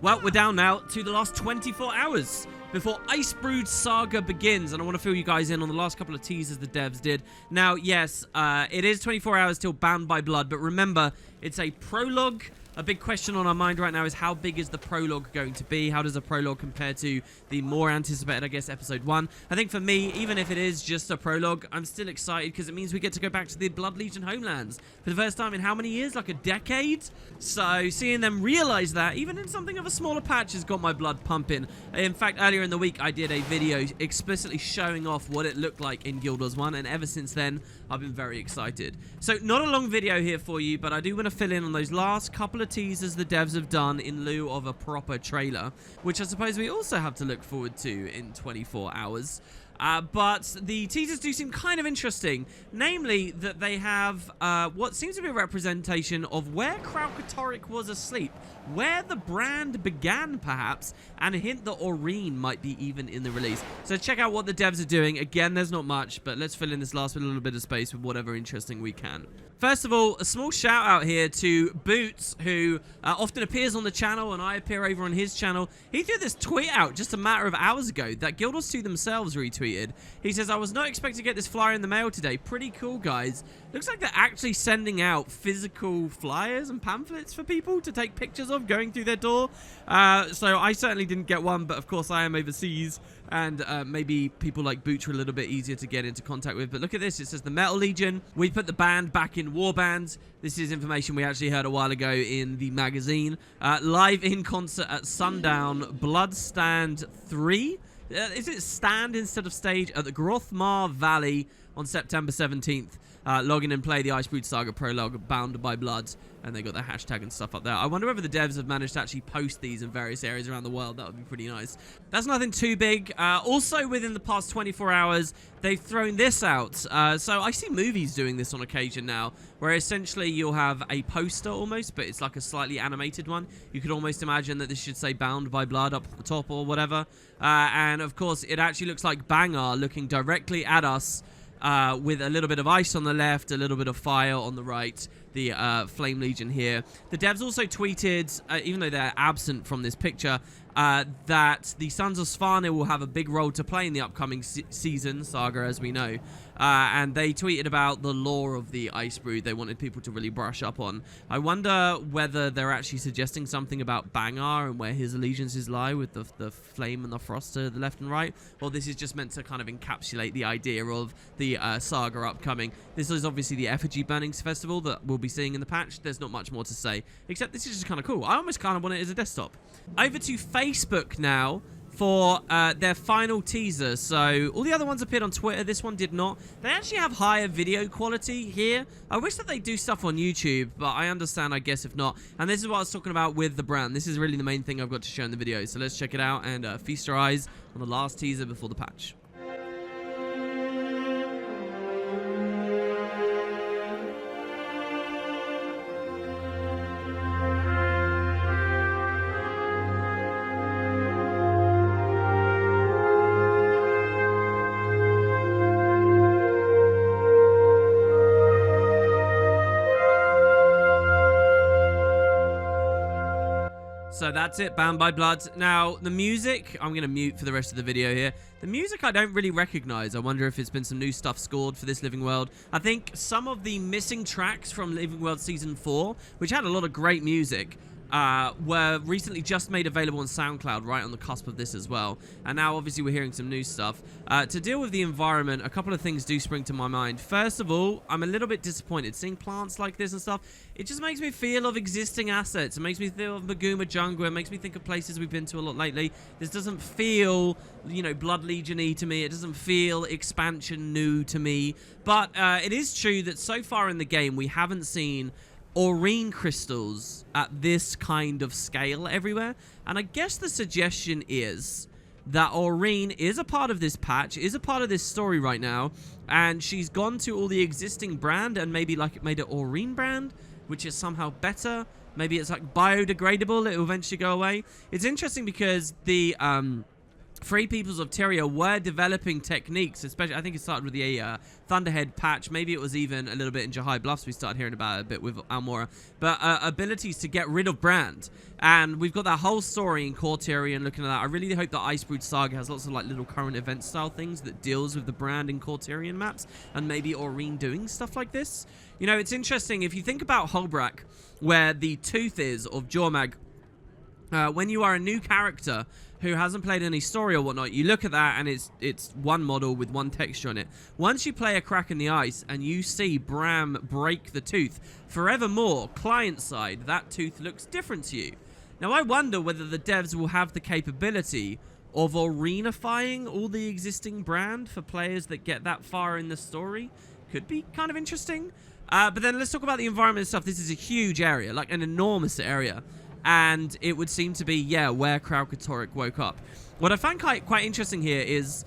Well, we're down now to the last 24 hours before Icebrood Saga begins, and I want to fill you guys in on the last couple of teasers the devs did. Now, yes, it is 24 hours till Bound by Blood, but remember, it's a prologue. A big question on our mind right now is how big is the prologue going to be? How does a prologue compare to the more anticipated, I guess, episode 1? I think for me, even if it is just a prologue, I'm still excited because it means we get to go back to the Blood Legion homelands for the first time in how many years? Like a decade? So seeing them realize that, even in something of a smaller patch, has got my blood pumping. In fact, earlier in the week, I did a video explicitly showing off what it looked like in Guild Wars 1, and ever since then, I've been very excited. So not a long video here for you, but I do want to fill in on those last couple of teasers the devs have done in lieu of a proper trailer, which I suppose we also have to look forward to in 24 hours. But the teasers do seem kind of interesting, namely that they have what seems to be a representation of where Kralk was asleep, where the brand began perhaps, and a hint that Aureen might be even in the release. So check out what the devs are doing. Again, there's not much, but let's fill in this last little bit of space with whatever interesting we can. First of all, a small shout out here to Boots, who often appears on the channel, and I appear over on his channel. He threw this tweet out just a matter of hours ago that Guild Wars 2 themselves retweeted. He says, "I was not expecting to get this flyer in the mail today. Pretty cool, guys. Looks like they're actually sending out physical flyers and pamphlets for people to take pictures of going through their door." So I certainly didn't get one, but of course I am overseas, and maybe people like Boots are a little bit easier to get into contact with. But look at this. It says the Metal Legion. We put the band back in Warbands. This is information we actually heard a while ago in the magazine. Live in concert at sundown, Bloodstand 3. Is it stand instead of stage? At the Grothmar Valley on September 17th. Log in and play the Icebrood Saga prologue, Bound by Blood, and they got their hashtag and stuff up there. I wonder whether the devs have managed to actually post these in various areas around the world. That would be pretty nice. That's nothing too big. Also, within the past 24 hours, they've thrown this out. So I see movies doing this on occasion now, where essentially you'll have a poster almost, but it's like a slightly animated one. You could almost imagine that this should say Bound by Blood up at the top or whatever. And of course, it actually looks like Bangar looking directly at us, with a little bit of ice on the left, a little bit of fire on the right, the Flame Legion here. The devs also tweeted, even though they're absent from this picture, that the Sons of Svanir will have a big role to play in the upcoming season, Saga, as we know. And they tweeted about the lore of the Icebrood they wanted people to really brush up on. I wonder whether they're actually suggesting something about Bangar and where his allegiances lie with the flame and the frost to the left and right, or this is just meant to kind of encapsulate the idea of the Saga upcoming. This is obviously the Effigy Burnings Festival that we'll be seeing in the patch. There's not much more to say, except this is just kind of cool. I almost kind of want it as a desktop. Over to Facebook now for their final teaser. So all the other ones appeared on Twitter. This one did not. They actually have higher video quality here. I wish that they do stuff on YouTube, but I understand, I guess, if not. And this is what I was talking about with the brand. This is really the main thing I've got to show in the video. So let's check it out and feast our eyes on the last teaser before the patch. So that's it, Bound by Blood. Now, the music, I'm going to mute for the rest of the video here. The music I don't really recognize. I wonder if it's been some new stuff scored for this Living World. I think some of the missing tracks from Living World Season 4, which had a lot of great music, were recently just made available on SoundCloud, right on the cusp of this as well. And now, obviously, we're hearing some new stuff. To deal with the environment, a couple of things do spring to my mind. First of all, I'm a little bit disappointed. Seeing plants like this and stuff, it just makes me feel of existing assets. It makes me feel of Maguma Jungle. It makes me think of places we've been to a lot lately. This doesn't feel, you know, Blood Legion-y to me. It doesn't feel expansion new to me. But it is true that so far in the game, we haven't seen Aureen crystals at this kind of scale everywhere. And I guess the suggestion is that Aureen is a part of this patch, is a part of this story right now, and she's gone to all the existing brand and maybe like made it Aureen brand, which is somehow better. Maybe it's like biodegradable, it will eventually go away. It's interesting because the Free Peoples of Tyria were developing techniques, especially, I think it started with the Thunderhead patch. Maybe it was even a little bit in Jahai Bluffs. We started hearing about it a bit with Almora. But abilities to get rid of Brand. And we've got that whole story in core Tyria and looking at that. I really hope that Icebrood Saga has lots of like little current event style things that deals with the Brand in core Tyrian maps. And maybe Aurene doing stuff like this. You know, it's interesting. If you think about Holbrak, where the tooth is of Jormag, when you are a new character who hasn't played any story or whatnot, you look at that and it's one model with one texture on it. Once you play a Crack in the Ice and you see Bram break the tooth, forevermore, client side, that tooth looks different to you. Now, I wonder whether the devs will have the capability of arenifying all the existing Brand for players that get that far in the story. Could be kind of interesting. But then let's talk about the environment and stuff. This is a huge area, like an enormous area. And it would seem to be, yeah, where Kralk woke up. What I find quite interesting here is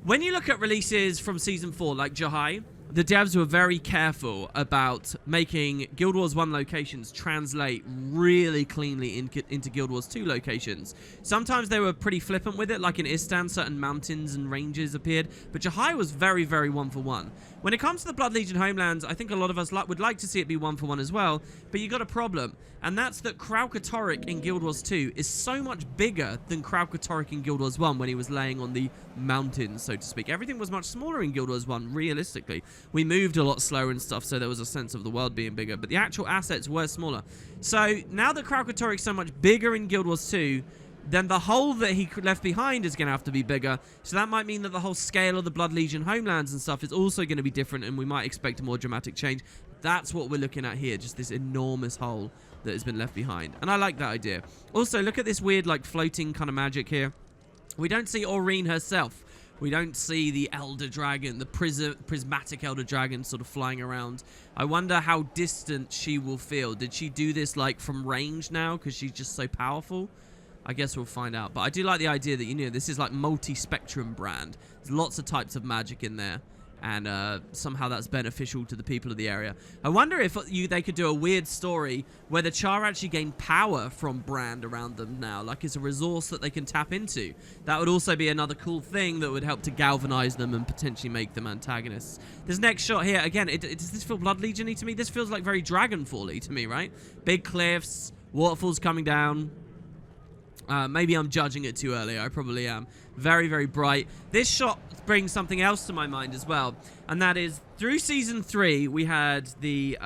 when you look at releases from Season 4, like Jahai, the devs were very careful about making Guild Wars 1 locations translate really cleanly into Guild Wars 2 locations. Sometimes they were pretty flippant with it, like in Istan, certain mountains and ranges appeared, but Jahai was very, very one-for-one. When it comes to the Blood Legion homelands, I think a lot of us would like to see it be one-for-one as well, but you got a problem, and that's that Kralk in Guild Wars 2 is so much bigger than Kralk in Guild Wars 1 when he was laying on the mountains, so to speak. Everything was much smaller in Guild Wars 1, realistically. We moved a lot slower and stuff, so there was a sense of the world being bigger, but the actual assets were smaller. So now that Kralk is so much bigger in Guild Wars 2, then the hole that he left behind is going to have to be bigger. So that might mean that the whole scale of the Blood Legion homelands and stuff is also going to be different, and we might expect a more dramatic change. That's what we're looking at here, just this enormous hole that has been left behind. And I like that idea. Also, look at this weird, like, floating kind of magic here. We don't see Aurene herself. We don't see the Elder Dragon, the prismatic Elder Dragon sort of flying around. I wonder how distant she will feel. Did she do this, like, from range now because she's just so powerful? I guess we'll find out. But I do like the idea that, you know, this is like multi-spectrum Brand. There's lots of types of magic in there. And somehow that's beneficial to the people of the area. I wonder if they could do a weird story where the Char actually gain power from Brand around them now. Like it's a resource that they can tap into. That would also be another cool thing that would help to galvanize them and potentially make them antagonists. This next shot here, again, does this feel Blood Legion-y to me? This feels like very Dragonfall-y to me, right? Big cliffs, waterfalls coming down. Maybe I'm judging it too early. I probably am. Very, very bright. This shot brings something else to my mind as well. And that is, through Season 3, we had the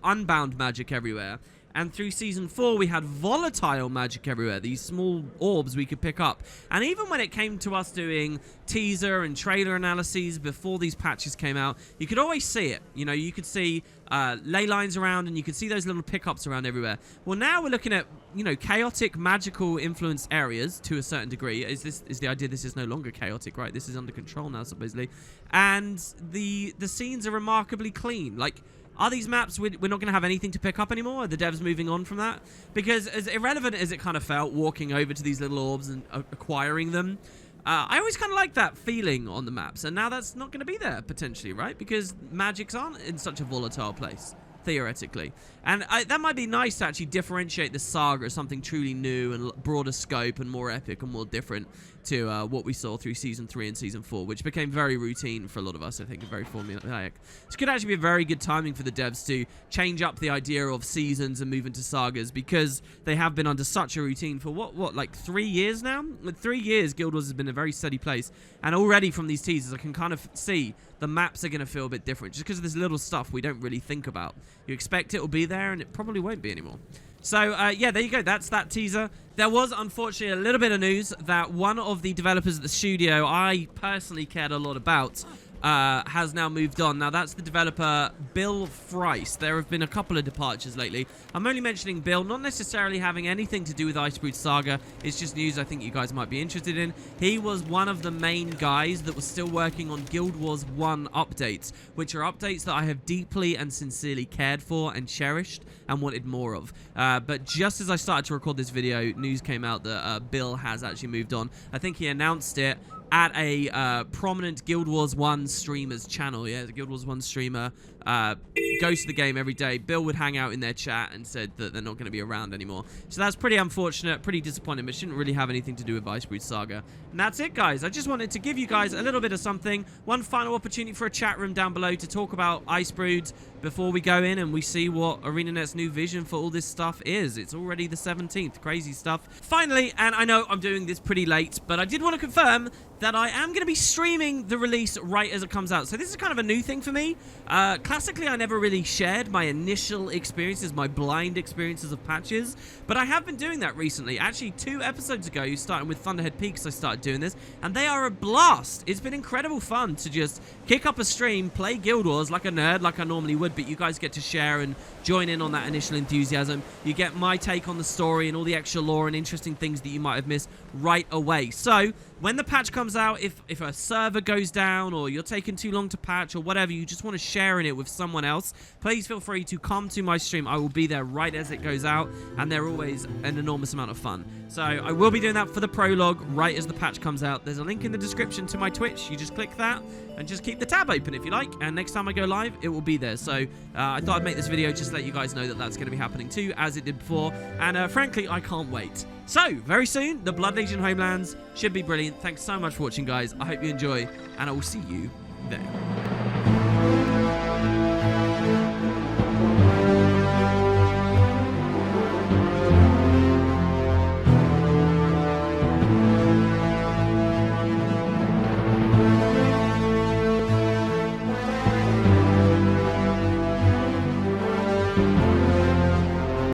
unbound magic everywhere. And through Season 4, we had volatile magic everywhere. These small orbs we could pick up. And even when it came to us doing teaser and trailer analyses before these patches came out, you could always see it. You know, you could see ley lines around and you could see those little pickups around everywhere. Well, now we're looking at, you know, chaotic magical influence areas to a certain degree. Is the idea this is no longer chaotic, right? This is under control now, supposedly. And the scenes are remarkably clean. Like, are these maps, we're not going to have anything to pick up anymore? Are the devs moving on from that? Because as irrelevant as it kind of felt, walking over to these little orbs and acquiring them, I always kind of like that feeling on the maps. And now that's not going to be there, potentially, right? Because magics aren't in such a volatile place, theoretically. And that might be nice to actually differentiate the saga as something truly new and broader scope and more epic and more different to what we saw through Season 3 and Season 4, which became very routine for a lot of us, I think, and very formulaic. This could actually be a very good timing for the devs to change up the idea of seasons and move into sagas, because they have been under such a routine for, what like 3 years now? With 3 years, Guild Wars has been a very steady place, and already from these teasers, I can kind of see the maps are going to feel a bit different, just because of this little stuff we don't really think about. You expect it will be there, and it probably won't be anymore. So, yeah, there you go. That's that teaser. There was, unfortunately, a little bit of news that one of the developers at the studio I personally cared a lot about has now moved on. Now, that's the developer Bill Fries. There have been a couple of departures lately. I'm only mentioning Bill, not necessarily having anything to do with Icebrood Saga. It's just news I think you guys might be interested in. He was one of the main guys that was still working on Guild Wars 1 updates, which are updates that I have deeply and sincerely cared for and cherished and wanted more of. But just as I started to record this video, news came out that Bill has actually moved on. I think he announced it at a prominent Guild Wars 1 streamer's channel. Yeah, the Guild Wars 1 streamer goes to the game every day. Bill would hang out in their chat and said that they're not going to be around anymore. So that's pretty unfortunate, pretty disappointing, but shouldn't really have anything to do with Icebrood Saga. And that's it, guys. I just wanted to give you guys a little bit of something. One final opportunity for a chat room down below to talk about Icebrood before we go in and we see what ArenaNet's new vision for all this stuff is. It's already the 17th. Crazy stuff. Finally, and I know I'm doing this pretty late, but I did want to confirm that I am going to be streaming the release right as it comes out. So this is kind of a new thing for me. Classically, I never really shared my initial experiences, my blind experiences of patches, but I have been doing that recently. Actually, 2 episodes ago, starting with Thunderhead Peaks, I started doing this, and they are a blast. It's been incredible fun to just kick up a stream, play Guild Wars like a nerd, like I normally would, but you guys get to share and join in on that initial enthusiasm. You get my take on the story and all the extra lore and interesting things that you might have missed right away. So when the patch comes out, if a server goes down or you're taking too long to patch or whatever, you just want to share in it with someone else, please feel free to come to my stream. I will be there right as it goes out, and they're always an enormous amount of fun. So I will be doing that for the prologue right as the patch comes out. There's a link in the description to my Twitch. You just click that and just keep the tab open if you like, and next time I go live, it will be there. So I thought I'd make this video just to let you guys know that that's going to be happening too, as it did before, and frankly, I can't wait. So, very soon, the Blood Legion Homelands should be brilliant. Thanks so much for watching, guys. I hope you enjoy, and I will see you there.